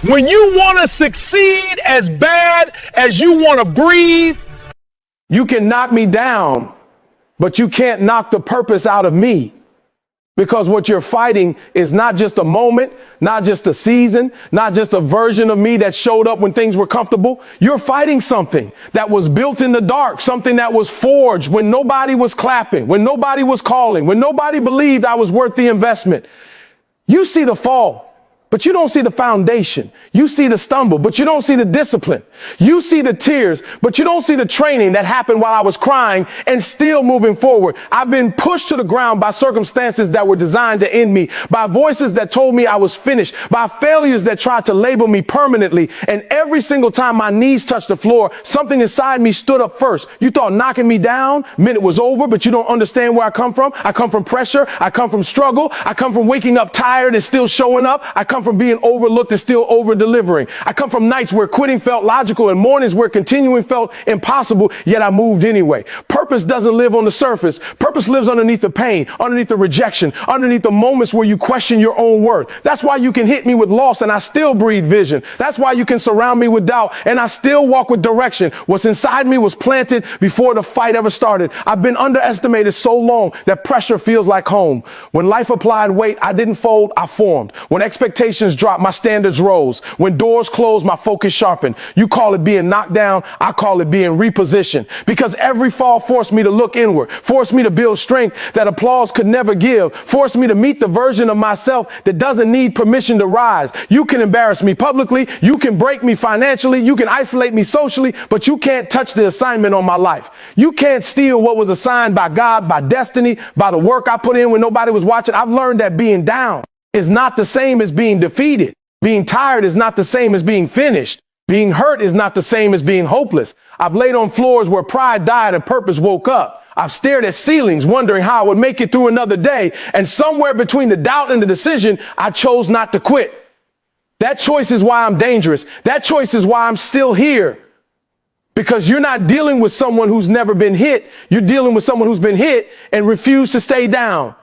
When you want to succeed as bad as you want to breathe, you can knock me down, but you can't knock the purpose out of me. Because what you're fighting is not just a moment, not just a season, not just a version of me that showed up when things were comfortable. You're fighting something that was built in the dark, something that was forged when nobody was clapping, when nobody was calling, when nobody believed I was worth the investment. You see the fall, but you don't see the foundation. You see the stumble, but you don't see the discipline. You see the tears, but you don't see the training that happened while I was crying and still moving forward. I've been pushed to the ground by circumstances that were designed to end me, by voices that told me I was finished, by failures that tried to label me permanently. And every single time my knees touched the floor, something inside me stood up first. You thought knocking me down meant it was over, but you don't understand where I come from. I come from pressure. I come from struggle. I come from waking up tired and still showing up. I come from being overlooked and still over delivering. I come from nights where quitting felt logical and mornings where continuing felt impossible, yet I moved anyway. Purpose doesn't live on the surface. Purpose lives underneath the pain, underneath the rejection, underneath the moments where you question your own worth. That's why you can hit me with loss and I still breathe vision. That's why you can surround me with doubt and I still walk with direction. What's inside me was planted before the fight ever started. I've been underestimated so long that pressure feels like home. When life applied weight, I didn't fold, I formed. When expectations dropped, my standards rose. When doors closed, my focus sharpened. You call it being knocked down, I call it being repositioned. Because every fall forced me to look inward, forced me to build strength that applause could never give, forced me to meet the version of myself that doesn't need permission to rise. You can embarrass me publicly, you can break me financially, you can isolate me socially, but you can't touch the assignment on my life. You can't steal what was assigned by God, by destiny, by the work I put in when nobody was watching. I've learned that being down is not the same as being defeated. Being tired is not the same as being finished. Being hurt is not the same as being hopeless. I've laid on floors where pride died and purpose woke up. I've stared at ceilings wondering how I would make it through another day. And somewhere between the doubt and the decision, I chose not to quit. That choice is why I'm dangerous. That choice is why I'm still here. Because you're not dealing with someone who's never been hit. You're dealing with someone who's been hit and refused to stay down.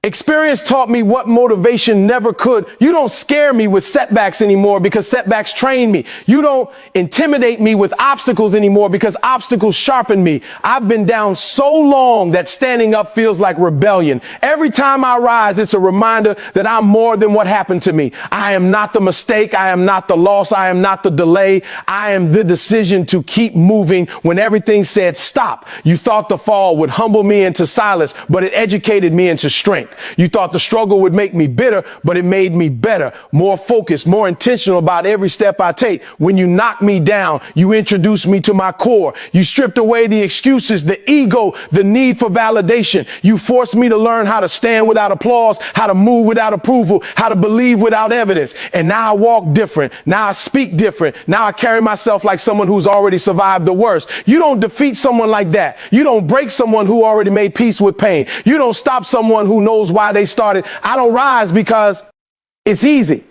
Experience taught me what motivation never could. You don't scare me with setbacks anymore because setbacks train me. You don't intimidate me with obstacles anymore because obstacles sharpen me. I've been down so long that standing up feels like rebellion. Every time I rise, it's a reminder that I'm more than what happened to me. I am not the mistake. I am not the loss. I am not the delay. I am the decision to keep moving when everything said stop. You thought the fall would humble me into silence, but it educated me into strength. You thought the struggle would make me bitter, but it made me better, more focused, more intentional about every step I take. When you knocked me down, you introduced me to my core. You stripped away the excuses, the ego, the need for validation. You forced me to learn how to stand without applause, how to move without approval, how to believe without evidence. And now I walk different. Now I speak different. Now I carry myself like someone who's already survived the worst. You don't defeat someone like that. You don't break someone who already made peace with pain. You don't stop someone who knows why they started. I don't rise because it's easy.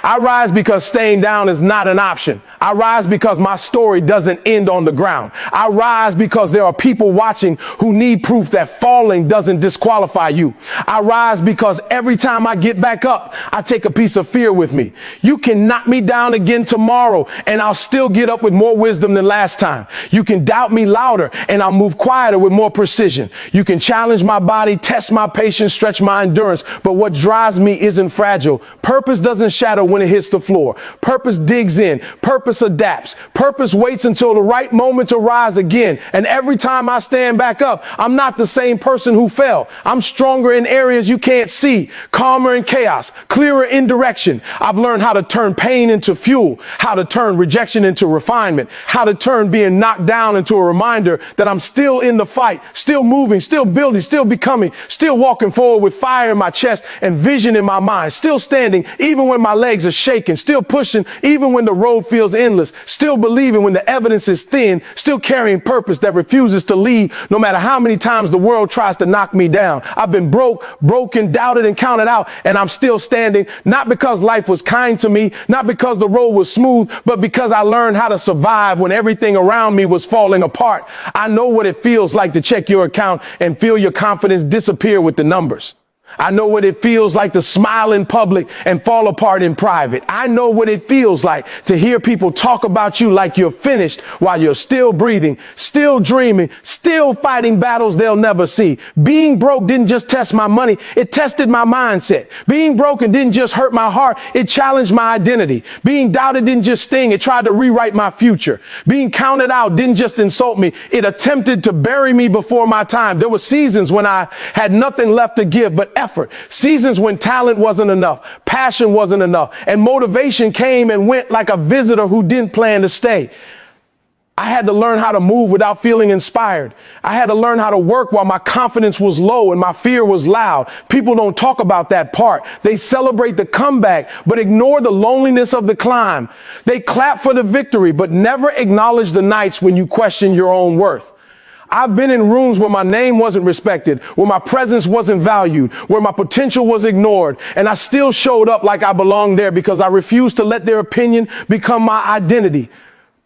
I rise because staying down is not an option. I rise because my story doesn't end on the ground. I rise because there are people watching who need proof that falling doesn't disqualify you. I rise because every time I get back up, I take a piece of fear with me. You can knock me down again tomorrow and I'll still get up with more wisdom than last time. You can doubt me louder and I'll move quieter with more precision. You can challenge my body, test my patience, stretch my endurance, but what drives me isn't fragile. Purpose doesn't shatter when it hits the floor. Purpose digs in. Purpose adapts. Purpose waits until the right moment to rise again. And every time I stand back up, I'm not the same person who fell. I'm stronger in areas you can't see, calmer in chaos, clearer in direction. I've learned how to turn pain into fuel, how to turn rejection into refinement, how to turn being knocked down into a reminder that I'm still in the fight, still moving, still building, still becoming, still walking forward with fire in my chest and vision in my mind, still standing even when my legs are shaking, still pushing even when the road feels endless, still believing when the evidence is thin, still carrying purpose that refuses to leave no matter how many times the world tries to knock me down. I've been broken, doubted, and counted out, and I'm still standing, not because life was kind to me, not because the road was smooth, but because I learned how to survive when everything around me was falling apart. I know what it feels like to check your account and feel your confidence disappear with the numbers. I know what it feels like to smile in public and fall apart in private. I know what it feels like to hear people talk about you like you're finished while you're still breathing, still dreaming, still fighting battles they'll never see. Being broke didn't just test my money, it tested my mindset. Being broken didn't just hurt my heart, it challenged my identity. Being doubted didn't just sting, it tried to rewrite my future. Being counted out didn't just insult me, it attempted to bury me before my time. There were seasons when I had nothing left to give but effort. Seasons when talent wasn't enough, passion wasn't enough, and motivation came and went like a visitor who didn't plan to stay. I had to learn how to move without feeling inspired. I had to learn how to work while my confidence was low and my fear was loud. People don't talk about that part. They celebrate the comeback, but ignore the loneliness of the climb. They clap for the victory, but never acknowledge the nights when you question your own worth. I've been in rooms where my name wasn't respected, where my presence wasn't valued, where my potential was ignored, and I still showed up like I belonged there because I refused to let their opinion become my identity.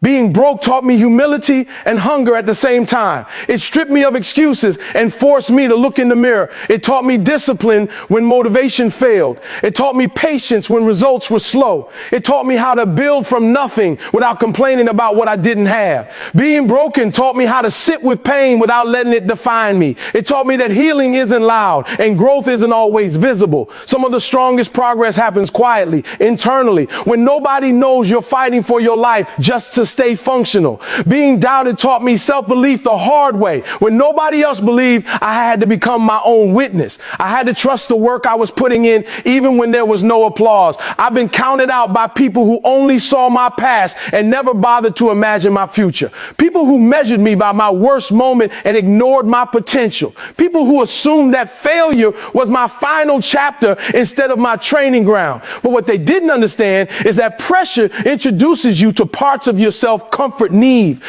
Being broke taught me humility and hunger at the same time. It stripped me of excuses and forced me to look in the mirror. It taught me discipline when motivation failed. It taught me patience when results were slow. It taught me how to build from nothing without complaining about what I didn't have. Being broken taught me how to sit with pain without letting it define me. It taught me that healing isn't loud and growth isn't always visible. Some of the strongest progress happens quietly, internally, when nobody knows you're fighting for your life just to stay functional. Being doubted taught me self-belief the hard way. When nobody else believed, I had to become my own witness. I had to trust the work I was putting in even when there was no applause. I've been counted out by people who only saw my past and never bothered to imagine my future. People who measured me by my worst moment and ignored my potential. People who assumed that failure was my final chapter instead of my training ground. But what they didn't understand is that pressure introduces you to parts of yourself comfort need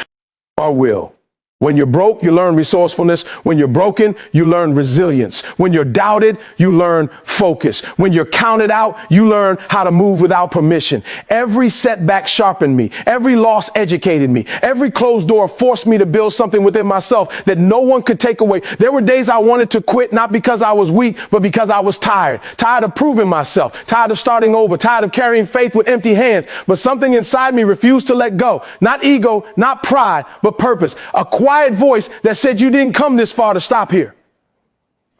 or will. When you're broke, you learn resourcefulness. When you're broken, you learn resilience. When you're doubted, you learn focus. When you're counted out, you learn how to move without permission. Every setback sharpened me. Every loss educated me. Every closed door forced me to build something within myself that no one could take away. There were days I wanted to quit, not because I was weak, but because I was tired. Tired of proving myself. Tired of starting over. Tired of carrying faith with empty hands. But something inside me refused to let go. Not ego, not pride, but purpose. A quiet voice that said you didn't come this far to stop here.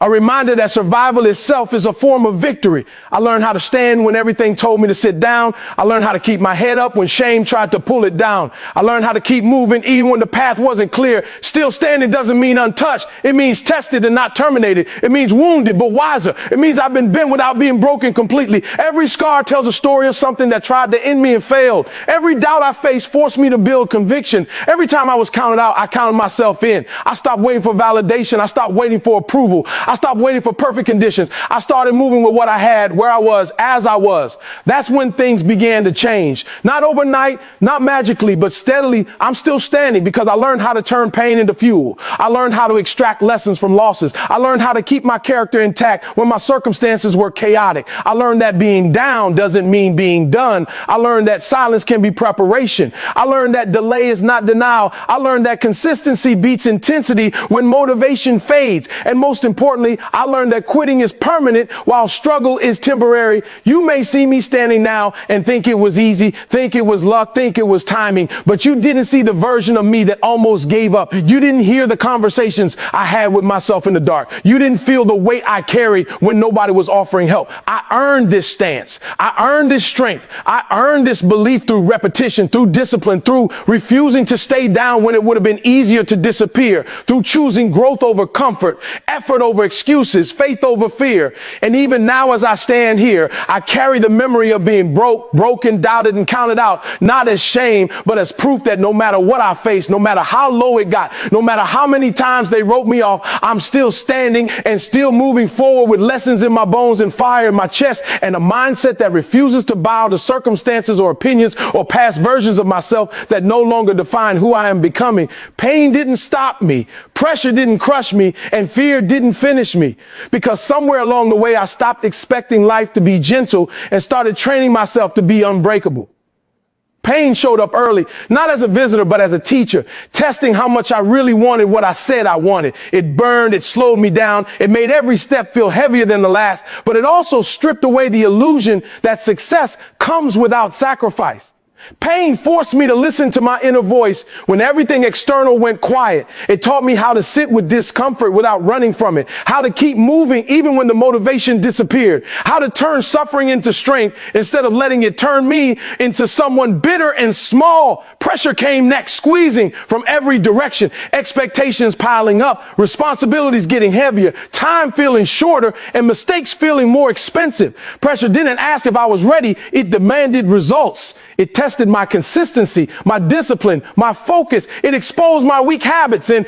A reminder that survival itself is a form of victory. I learned how to stand when everything told me to sit down. I learned how to keep my head up when shame tried to pull it down. I learned how to keep moving even when the path wasn't clear. Still standing doesn't mean untouched. It means tested and not terminated. It means wounded but wiser. It means I've been bent without being broken completely. Every scar tells a story of something that tried to end me and failed. Every doubt I faced forced me to build conviction. Every time I was counted out, I counted myself in. I stopped waiting for validation. I stopped waiting for approval. I stopped waiting for perfect conditions. I started moving with what I had, where I was, as I was. That's when things began to change. Not overnight, not magically, but steadily. I'm still standing because I learned how to turn pain into fuel. I learned how to extract lessons from losses. I learned how to keep my character intact when my circumstances were chaotic. I learned that being down doesn't mean being done. I learned that silence can be preparation. I learned that delay is not denial. I learned that consistency beats intensity when motivation fades. And most importantly, I learned that quitting is permanent while struggle is temporary. You may see me standing now and think it was easy, think it was luck, think it was timing, but you didn't see the version of me that almost gave up. You didn't hear the conversations I had with myself in the dark. You didn't feel the weight I carried when nobody was offering help. I earned this stance. I earned this strength. I earned this belief through repetition, through discipline, through refusing to stay down when it would have been easier to disappear, through choosing growth over comfort, effort over excuses, faith over fear. And even now as I stand here, I carry the memory of being broken, doubted, and counted out, not as shame, but as proof that no matter what I face, no matter how low it got, no matter how many times they wrote me off, I'm still standing and still moving forward with lessons in my bones and fire in my chest and a mindset that refuses to bow to circumstances or opinions or past versions of myself that no longer define who I am becoming. Pain didn't stop me. Pressure didn't crush me, and fear didn't finish me. Because somewhere along the way, I stopped expecting life to be gentle and started training myself to be unbreakable. Pain showed up early, not as a visitor, but as a teacher, testing how much I really wanted what I said I wanted. It burned, it slowed me down, it made every step feel heavier than the last, but it also stripped away the illusion that success comes without sacrifice. Pain forced me to listen to my inner voice when everything external went quiet. It taught me how to sit with discomfort without running from it, how to keep moving even when the motivation disappeared, how to turn suffering into strength instead of letting it turn me into someone bitter and small. Pressure came next, squeezing from every direction, expectations piling up, responsibilities getting heavier, time feeling shorter, and mistakes feeling more expensive. Pressure didn't ask if I was ready, it demanded results. It tested my consistency, my discipline, my focus. It exposed my weak habits and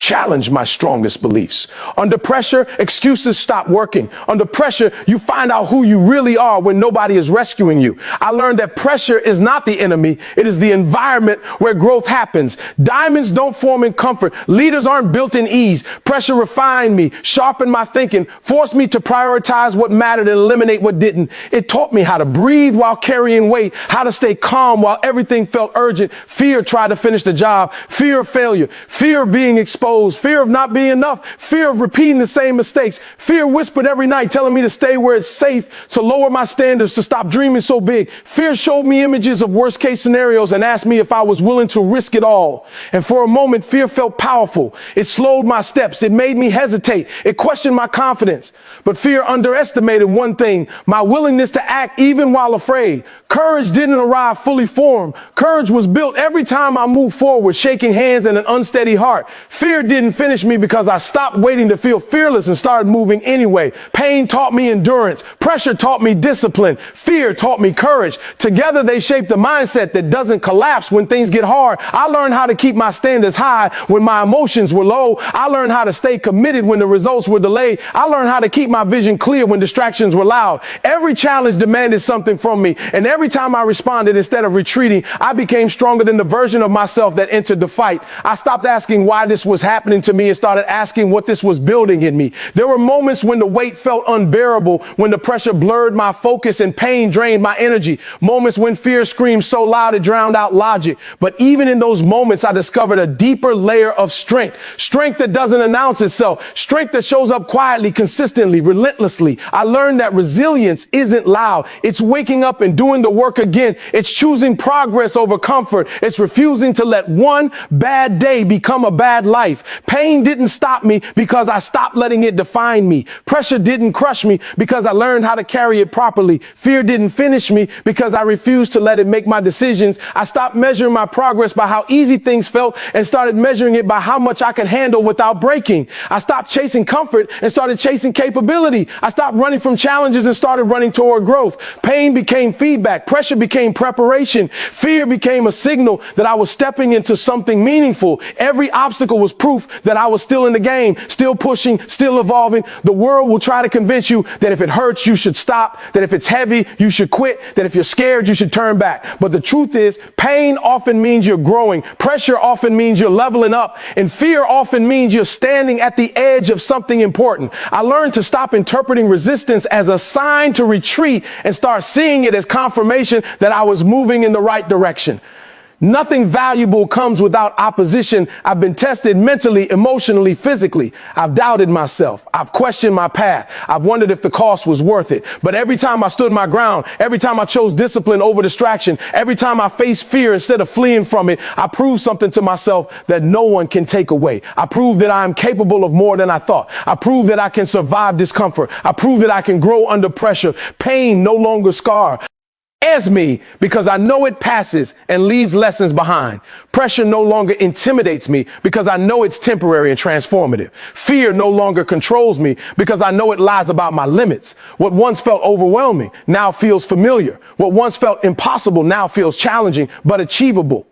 challenged my strongest beliefs. Under pressure, excuses stop working. Under pressure, you find out who you really are when nobody is rescuing you. I learned that pressure is not the enemy. It is the environment where growth happens. Diamonds don't form in comfort. Leaders aren't built in ease. Pressure refined me, sharpened my thinking, forced me to prioritize what mattered and eliminate what didn't. It taught me how to breathe while carrying weight, how to stay calm while everything felt urgent. Fear tried to finish the job. Fear of failure. Fear of being exposed. Fear of not being enough, fear of repeating the same mistakes. Fear whispered every night telling me to stay where it's safe, to lower my standards, to stop dreaming so big. Fear showed me images of worst case scenarios and asked me if I was willing to risk it all. And for a moment, fear felt powerful. It slowed my steps. It made me hesitate. It questioned my confidence. But fear underestimated one thing, my willingness to act even while afraid. Courage didn't arrive fully formed. Courage was built every time I moved forward, shaking hands and an unsteady heart. Fear didn't finish me because I stopped waiting to feel fearless and started moving anyway. Pain taught me endurance. Pressure taught me discipline. Fear taught me courage. Together they shaped a mindset that doesn't collapse when things get hard. I learned how to keep my standards high when my emotions were low. I learned how to stay committed when the results were delayed. I learned how to keep my vision clear when distractions were loud. Every challenge demanded something from me, and every time I responded instead of retreating, I became stronger than the version of myself that entered the fight. I stopped asking why this was happening to me and started asking what this was building in me. There were moments when the weight felt unbearable, when the pressure blurred my focus and pain drained my energy. Moments when fear screamed so loud it drowned out logic. But even in those moments, I discovered a deeper layer of strength. Strength that doesn't announce itself. Strength that shows up quietly, consistently, relentlessly. I learned that resilience isn't loud. It's waking up and doing the work again. It's choosing progress over comfort. It's refusing to let one bad day become a bad life. Pain didn't stop me because I stopped letting it define me. Pressure didn't crush me because I learned how to carry it properly. Fear didn't finish me because I refused to let it make my decisions. I stopped measuring my progress by how easy things felt and started measuring it by how much I could handle without breaking. I stopped chasing comfort and started chasing capability. I stopped running from challenges and started running toward growth. Pain became feedback. Pressure became preparation. Fear became a signal that I was stepping into something meaningful. Every obstacle was proof that I was still in the game, still pushing, still evolving. The world will try to convince you that if it hurts, you should stop, that if it's heavy, you should quit, that if you're scared, you should turn back. But the truth is, pain often means you're growing. Pressure often means you're leveling up. And fear often means you're standing at the edge of something important. I learned to stop interpreting resistance as a sign to retreat and start seeing it as confirmation that I was moving in the right direction. Nothing valuable comes without opposition. I've been tested mentally, emotionally, physically. I've doubted myself. I've questioned my path. I've wondered if the cost was worth it. But every time I stood my ground, every time I chose discipline over distraction, every time I faced fear instead of fleeing from it, I proved something to myself that no one can take away. I proved that I am capable of more than I thought. I proved that I can survive discomfort. I proved that I can grow under pressure. Pain no longer scar as me because I know it passes and leaves lessons behind. Pressure no longer intimidates me because I know it's temporary and transformative. Fear no longer controls me because I know it lies about my limits. What once felt overwhelming now feels familiar. What once felt impossible now feels challenging but achievable.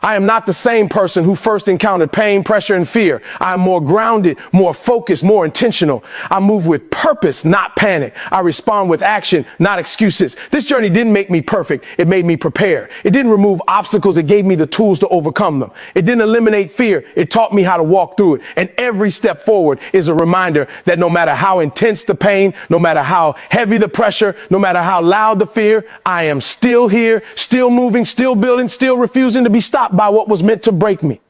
I am not the same person who first encountered pain, pressure, and fear. I am more grounded, more focused, more intentional. I move with purpose, not panic. I respond with action, not excuses. This journey didn't make me perfect. It made me prepared. It didn't remove obstacles. It gave me the tools to overcome them. It didn't eliminate fear. It taught me how to walk through it. And every step forward is a reminder that no matter how intense the pain, no matter how heavy the pressure, no matter how loud the fear, I am still here, still moving, still building, still refusing to be stopped by what was meant to break me.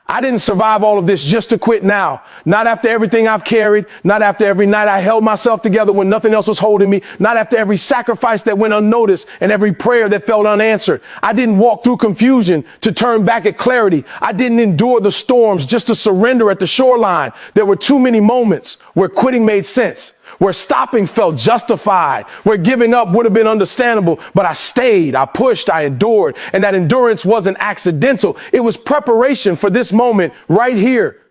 I didn't survive all of this just to quit now. Not after everything I've carried, not after every night I held myself together when nothing else was holding me, not after every sacrifice that went unnoticed and every prayer that felt unanswered. I didn't walk through confusion to turn back at clarity. I didn't endure the storms just to surrender at the shoreline. There were too many moments where quitting made sense, where stopping felt justified, where giving up would have been understandable, but I stayed, I pushed, I endured, and that endurance wasn't accidental. It was preparation for this moment right here.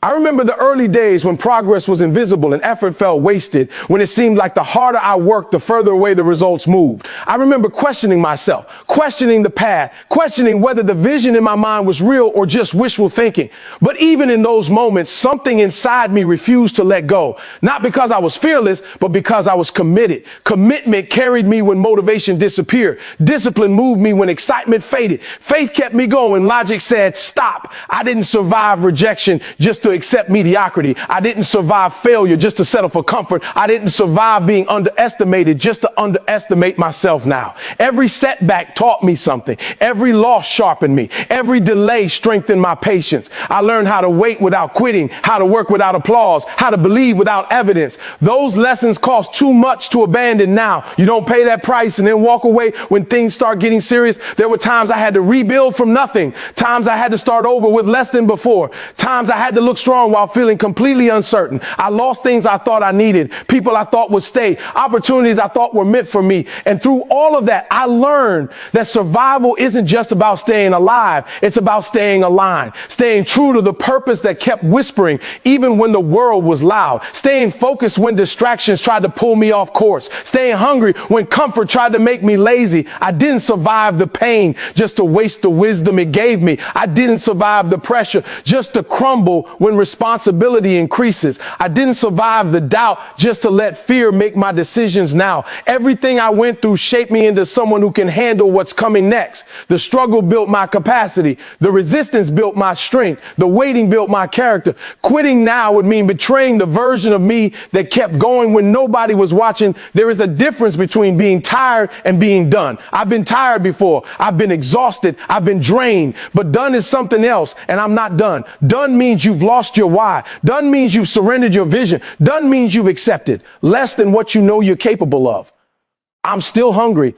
I remember the early days when progress was invisible and effort felt wasted, when it seemed like the harder I worked, the further away the results moved. I remember questioning myself, questioning the path, questioning whether the vision in my mind was real or just wishful thinking. But even in those moments, something inside me refused to let go. Not because I was fearless, but because I was committed. Commitment carried me when motivation disappeared. Discipline moved me when excitement faded. Faith kept me going. Logic said, stop. I didn't survive rejection just to accept mediocrity. I didn't survive failure just to settle for comfort. I didn't survive being underestimated just to underestimate myself now. Every setback taught me something. Every loss sharpened me. Every delay strengthened my patience. I learned how to wait without quitting, how to work without applause, how to believe without evidence. Those lessons cost too much to abandon now. You don't pay that price and then walk away when things start getting serious. There were times I had to rebuild from nothing. Times I had to start over with less than before. Times I had to look strong while feeling completely uncertain. I lost things I thought I needed, people I thought would stay, opportunities I thought were meant for me. And through all of that, I learned that survival isn't just about staying alive. It's about staying aligned, staying true to the purpose that kept whispering even when the world was loud, staying focused when distractions tried to pull me off course, staying hungry when comfort tried to make me lazy. I didn't survive the pain just to waste the wisdom it gave me. I didn't survive the pressure just to crumble when responsibility increases. I didn't survive the doubt just to let fear make my decisions now. Everything I went through shaped me into someone who can handle what's coming next. The struggle built my capacity. The resistance built my strength. The waiting built my character. Quitting now would mean betraying the version of me that kept going when nobody was watching. There is a difference between being tired and being done. I've been tired before. I've been exhausted. I've been drained. But done is something else, and I'm not done. Done means you've lost your why. Done means you've surrendered your vision. Done means you've accepted less than what you know you're capable of. I'm still hungry.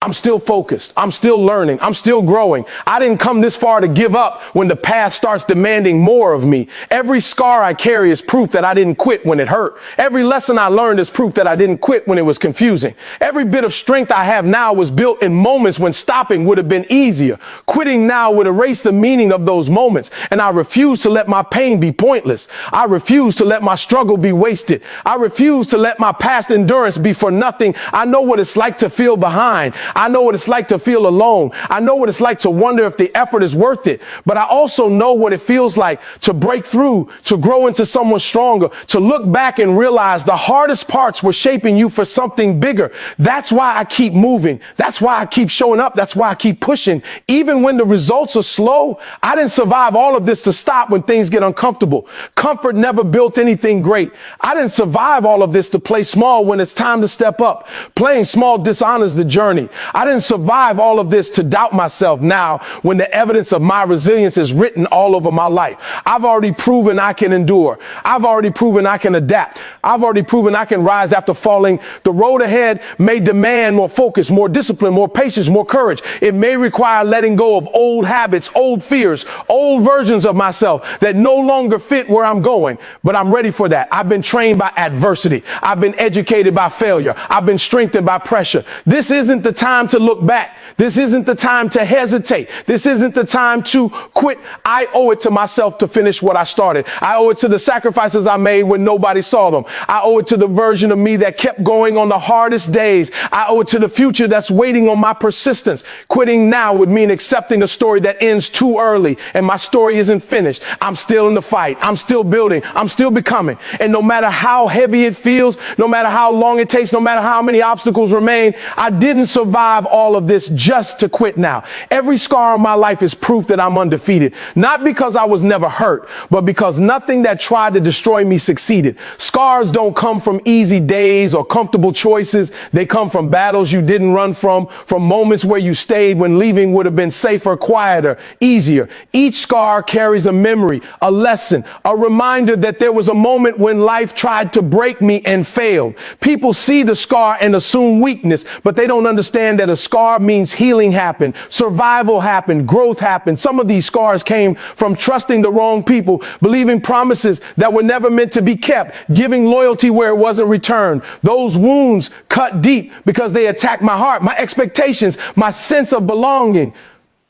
I'm still focused. I'm still learning. I'm still growing. I didn't come this far to give up when the path starts demanding more of me. Every scar I carry is proof that I didn't quit when it hurt. Every lesson I learned is proof that I didn't quit when it was confusing. Every bit of strength I have now was built in moments when stopping would have been easier. Quitting now would erase the meaning of those moments, and I refuse to let my pain be pointless. I refuse to let my struggle be wasted. I refuse to let my past endurance be for nothing. I know what it's like to feel behind. I know what it's like to feel alone. I know what it's like to wonder if the effort is worth it. But I also know what it feels like to break through, to grow into someone stronger, to look back and realize the hardest parts were shaping you for something bigger. That's why I keep moving. That's why I keep showing up. That's why I keep pushing. Even when the results are slow, I didn't survive all of this to stop when things get uncomfortable. Comfort never built anything great. I didn't survive all of this to play small when it's time to step up. Playing small dishonors the journey. I didn't survive all of this to doubt myself now when the evidence of my resilience is written all over my life. I've already proven I can endure. I've already proven I can adapt. I've already proven I can rise after falling. The road ahead may demand more focus, more discipline, more patience, more courage. It may require letting go of old habits, old fears, old versions of myself that no longer fit where I'm going. But I'm ready for that. I've been trained by adversity. I've been educated by failure. I've been strengthened by pressure. This isn't the time time to look back. This isn't the time to hesitate. This isn't the time to quit. I owe it to myself to finish what I started. I owe it to the sacrifices I made when nobody saw them. I owe it to the version of me that kept going on the hardest days. I owe it to the future that's waiting on my persistence. Quitting now would mean accepting a story that ends too early, and my story isn't finished. I'm still in the fight. I'm still building. I'm still becoming. And no matter how heavy it feels, no matter how long it takes, no matter how many obstacles remain, I didn't survive all of this just to quit now. Every scar on my life is proof that I'm undefeated. Not because I was never hurt, but because nothing that tried to destroy me succeeded. Scars don't come from easy days or comfortable choices. They come from battles you didn't run from moments where you stayed when leaving would have been safer, quieter, easier. Each scar carries a memory, a lesson, a reminder that there was a moment when life tried to break me and failed. People see the scar and assume weakness, but they don't understand that a scar means healing happened, survival happened, growth happened. Some of these scars came from trusting the wrong people, believing promises that were never meant to be kept, giving loyalty where it wasn't returned. Those wounds cut deep because they attacked my heart, my expectations, my sense of belonging.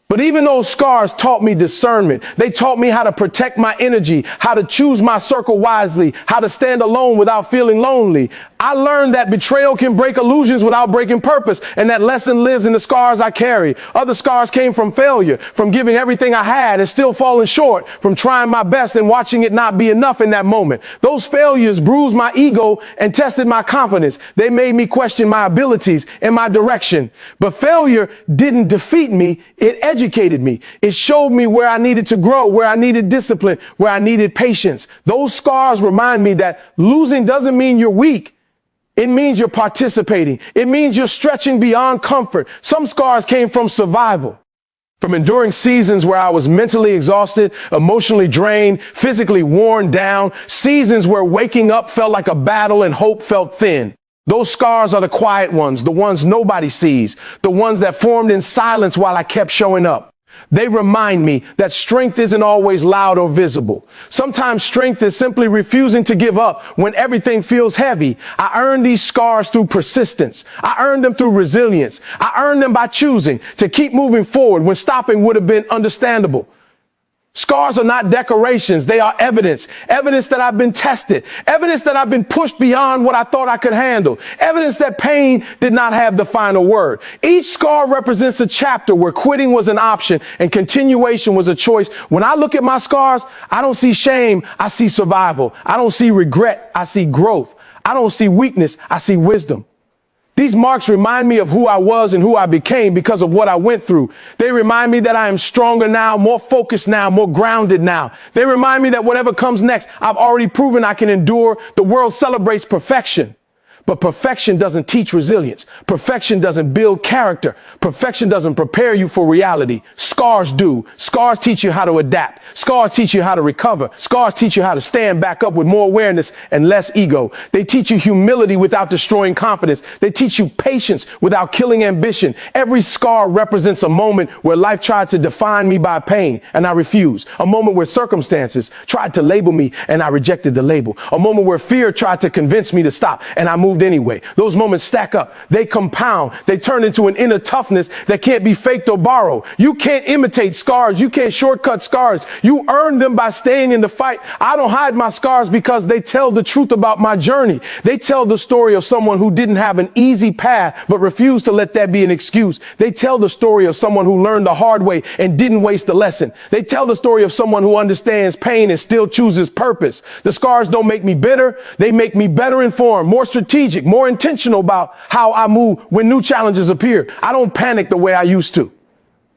But even those scars taught me discernment. They taught me how to protect my energy, how to choose my circle wisely, how to stand alone without feeling lonely. I learned that betrayal can break illusions without breaking purpose, and that lesson lives in the scars I carry. Other scars came from failure, from giving everything I had and still falling short, from trying my best and watching it not be enough in that moment. Those failures bruised my ego and tested my confidence. They made me question my abilities and my direction. But failure didn't defeat me. It educated me. It showed me where I needed to grow, where I needed discipline, where I needed patience. Those scars remind me that losing doesn't mean you're weak. It means you're participating. It means you're stretching beyond comfort. Some scars came from survival, from enduring seasons where I was mentally exhausted, emotionally drained, physically worn down, seasons where waking up felt like a battle and hope felt thin. Those scars are the quiet ones, the ones nobody sees, the ones that formed in silence while I kept showing up. They remind me that strength isn't always loud or visible. Sometimes strength is simply refusing to give up when everything feels heavy. I earned these scars through persistence. I earned them through resilience. I earned them by choosing to keep moving forward when stopping would have been understandable. Scars are not decorations. They are evidence. Evidence that I've been tested. Evidence that I've been pushed beyond what I thought I could handle. Evidence that pain did not have the final word. Each scar represents a chapter where quitting was an option and continuation was a choice. When I look at my scars, I don't see shame. I see survival. I don't see regret. I see growth. I don't see weakness. I see wisdom. These marks remind me of who I was and who I became because of what I went through. They remind me that I am stronger now, more focused now, more grounded now. They remind me that whatever comes next, I've already proven I can endure. The world celebrates perfection. But perfection doesn't teach resilience. Perfection doesn't build character. Perfection doesn't prepare you for reality. Scars do. Scars teach you how to adapt. Scars teach you how to recover. Scars teach you how to stand back up with more awareness and less ego. They teach you humility without destroying confidence. They teach you patience without killing ambition. Every scar represents a moment where life tried to define me by pain and I refused. A moment where circumstances tried to label me and I rejected the label. A moment where fear tried to convince me to stop and I moved anyway. Those moments stack up. They compound. They turn into an inner toughness that can't be faked or borrowed. You can't imitate scars. You can't shortcut scars. You earn them by staying in the fight. I don't hide my scars because they tell the truth about my journey. They tell the story of someone who didn't have an easy path, but refused to let that be an excuse. They tell the story of someone who learned the hard way and didn't waste the lesson. They tell the story of someone who understands pain and still chooses purpose. The scars don't make me bitter. They make me better informed, more strategic, more intentional about how I move when new challenges appear. I don't panic the way I used to.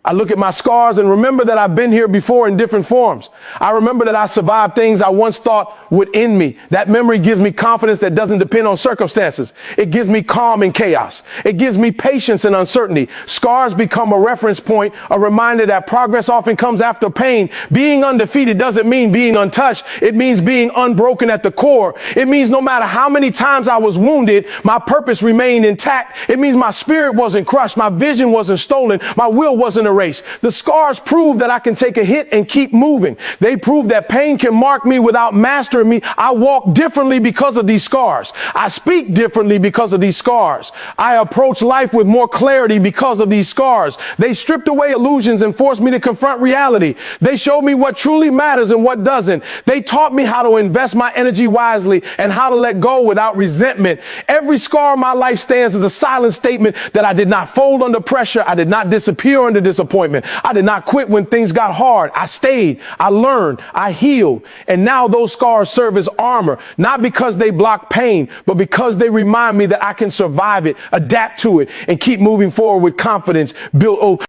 I look at my scars and remember that I've been here before in different forms. I remember that I survived things I once thought would end me. That memory gives me confidence that doesn't depend on circumstances. It gives me calm in chaos. It gives me patience in uncertainty. Scars become a reference point, a reminder that progress often comes after pain. Being undefeated doesn't mean being untouched. It means being unbroken at the core. It means no matter how many times I was wounded, my purpose remained intact. It means my spirit wasn't crushed. My vision wasn't stolen. My will wasn't a race. The scars prove that I can take a hit and keep moving. They prove that pain can mark me without mastering me. I walk differently because of these scars. I speak differently because of these scars. I approach life with more clarity because of these scars. They stripped away illusions and forced me to confront reality. They showed me what truly matters and what doesn't. They taught me how to invest my energy wisely and how to let go without resentment. Every scar in my life stands as a silent statement that I did not fold under pressure. I did not disappear under disappointment. I did not quit when things got hard. I stayed, I learned, I healed. And now those scars serve as armor, not because they block pain, but because they remind me that I can survive it, adapt to it, and keep moving forward with confidence built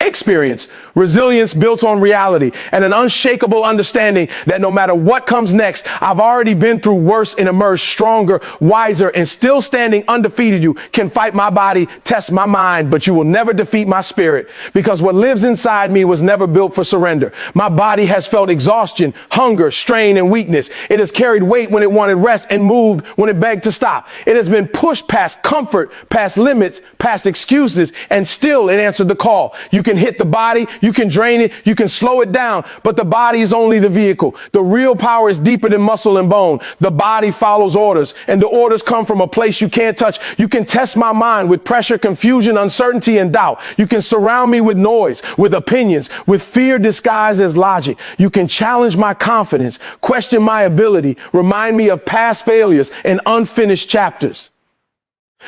experience, resilience built on reality, and an unshakable understanding that no matter what comes next, I've already been through worse and emerged stronger, wiser, and still standing undefeated. You can fight my body, test my mind, but you will never defeat my spirit, because what lives inside me was never built for surrender. My body has felt exhaustion, hunger, strain, and weakness. It has carried weight when it wanted rest and moved when it begged to stop. It has been pushed past comfort, past limits, past excuses, and still it answered the call. You can hit the body, you can drain it, you can slow it down, but the body is only the vehicle. The real power is deeper than muscle and bone. The body follows orders, and the orders come from a place you can't touch. You can test my mind with pressure, confusion, uncertainty, and doubt. You can surround me with noise, with opinions, with fear disguised as logic. You can challenge my confidence, question my ability, remind me of past failures and unfinished chapters.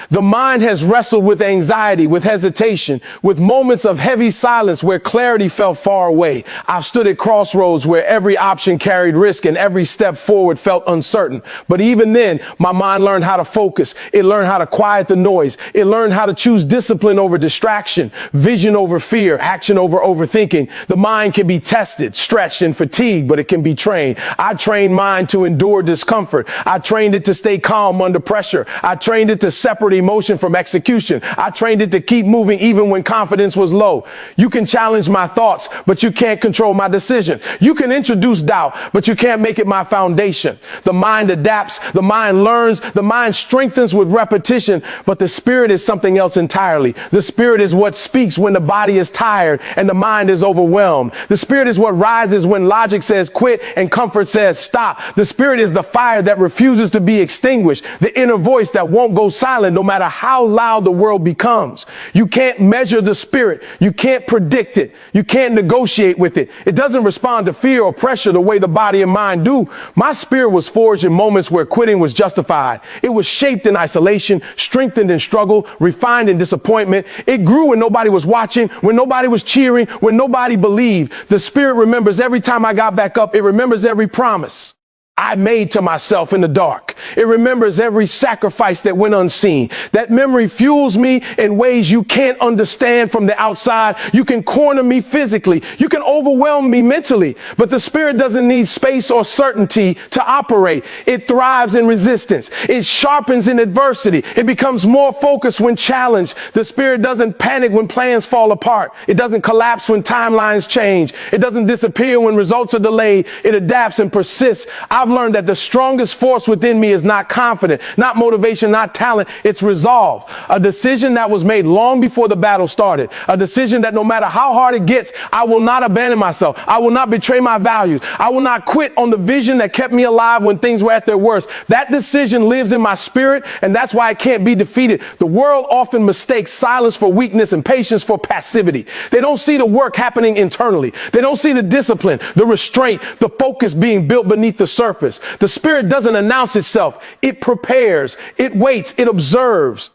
The mind has wrestled with anxiety, with hesitation, with moments of heavy silence where clarity felt far away. I've stood at crossroads where every option carried risk and every step forward felt uncertain. But even then, my mind learned how to focus. It learned how to quiet the noise. It learned how to choose discipline over distraction, vision over fear, action over overthinking. The mind can be tested, stretched, and fatigued, but it can be trained. I trained mine to endure discomfort. I trained it to stay calm under pressure. I trained it to separate emotion from execution. I trained it to keep moving even when confidence was low. You can challenge my thoughts, but you can't control my decision. You can introduce doubt, but you can't make it my foundation. The mind adapts, the mind learns, the mind strengthens with repetition, but the spirit is something else entirely. The spirit is what speaks when the body is tired and the mind is overwhelmed. The spirit is what rises when logic says quit and comfort says stop. The spirit is the fire that refuses to be extinguished, the inner voice that won't go silent no matter how loud the world becomes. You can't measure the spirit. You can't predict it. You can't negotiate with it. It doesn't respond to fear or pressure the way the body and mind do. My spirit was forged in moments where quitting was justified. It was shaped in isolation, strengthened in struggle, refined in disappointment. It grew when nobody was watching, when nobody was cheering, when nobody believed. The spirit remembers every time I got back up. It remembers every promise I made to myself in the dark. It remembers every sacrifice that went unseen. That memory fuels me in ways you can't understand from the outside. You can corner me physically. You can overwhelm me mentally. But the spirit doesn't need space or certainty to operate. It thrives in resistance. It sharpens in adversity. It becomes more focused when challenged. The spirit doesn't panic when plans fall apart. It doesn't collapse when timelines change. It doesn't disappear when results are delayed. It adapts and persists. I've learned that the strongest force within me is not confidence, not motivation, not talent. It's resolve. A decision that was made long before the battle started. A decision that no matter how hard it gets, I will not abandon myself. I will not betray my values. I will not quit on the vision that kept me alive when things were at their worst. That decision lives in my spirit, and that's why it can't be defeated. The world often mistakes silence for weakness and patience for passivity. They don't see the work happening internally. They don't see the discipline, the restraint, the focus being built beneath the surface. The spirit doesn't announce itself. It prepares, it waits, it observes.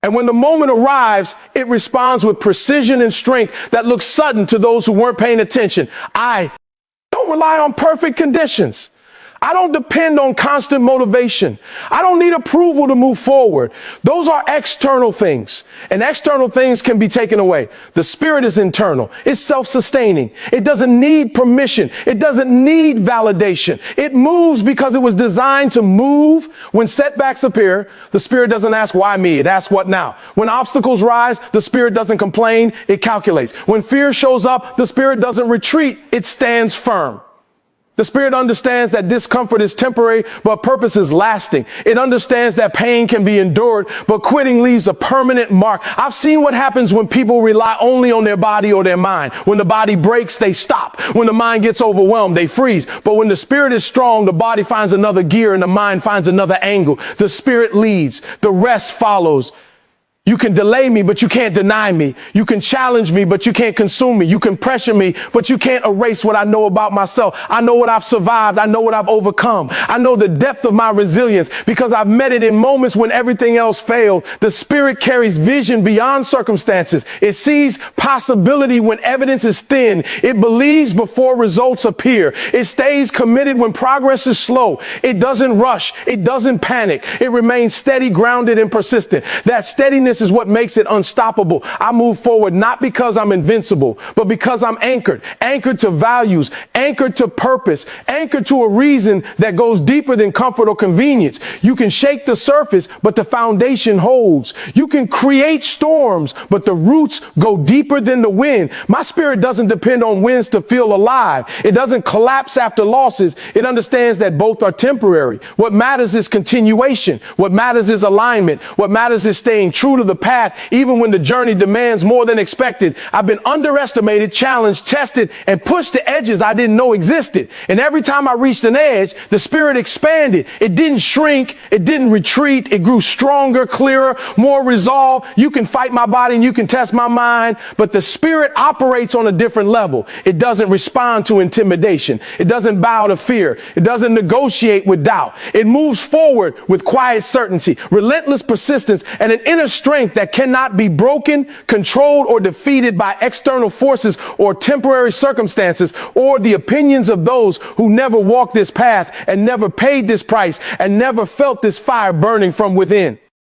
And when the moment arrives, it responds with precision and strength that looks sudden to those who weren't paying attention. I don't rely on perfect conditions. I don't depend on constant motivation. I don't need approval to move forward. Those are external things, and external things can be taken away. The spirit is internal. It's self-sustaining. It doesn't need permission. It doesn't need validation. It moves because it was designed to move. When setbacks appear, the spirit doesn't ask why me. It asks what now. When obstacles rise, the spirit doesn't complain. It calculates. When fear shows up, the spirit doesn't retreat. It stands firm. The Spirit understands that discomfort is temporary, but purpose is lasting. It understands that pain can be endured, but quitting leaves a permanent mark. I've seen what happens when people rely only on their body or their mind. When the body breaks, they stop. When the mind gets overwhelmed, they freeze. But when the Spirit is strong, the body finds another gear and the mind finds another angle. The Spirit leads. The rest follows. You can delay me, but you can't deny me. You can challenge me, but you can't consume me. You can pressure me, but you can't erase what I know about myself. I know what I've survived. I know what I've overcome. I know the depth of my resilience because I've met it in moments when everything else failed. The Spirit carries vision beyond circumstances. It sees possibility when evidence is thin. It believes before results appear. It stays committed when progress is slow. It doesn't rush. It doesn't panic. It remains steady, grounded, and persistent. That steadiness is what makes it unstoppable. I move forward not because I'm invincible, but because I'm anchored to values, anchored to purpose, anchored to a reason that goes deeper than comfort or convenience. You can shake the surface, but the foundation holds. You can create storms, but the roots go deeper than the wind. My spirit doesn't depend on winds to feel alive. It doesn't collapse after losses. It understands that both are temporary. What matters is continuation. What matters is alignment. What matters is staying true to the path, even when the journey demands more than expected. I've been underestimated, challenged, tested, and pushed to edges I didn't know existed. And every time I reached an edge, the Spirit expanded. It didn't shrink. It didn't retreat. It grew stronger, clearer, more resolved. You can fight my body and you can test my mind, but the Spirit operates on a different level. It doesn't respond to intimidation. It doesn't bow to fear. It doesn't negotiate with doubt. It moves forward with quiet certainty, relentless persistence, and an inner strength that cannot be broken, controlled, or defeated by external forces or temporary circumstances or the opinions of those who never walked this path and never paid this price and never felt this fire burning from within.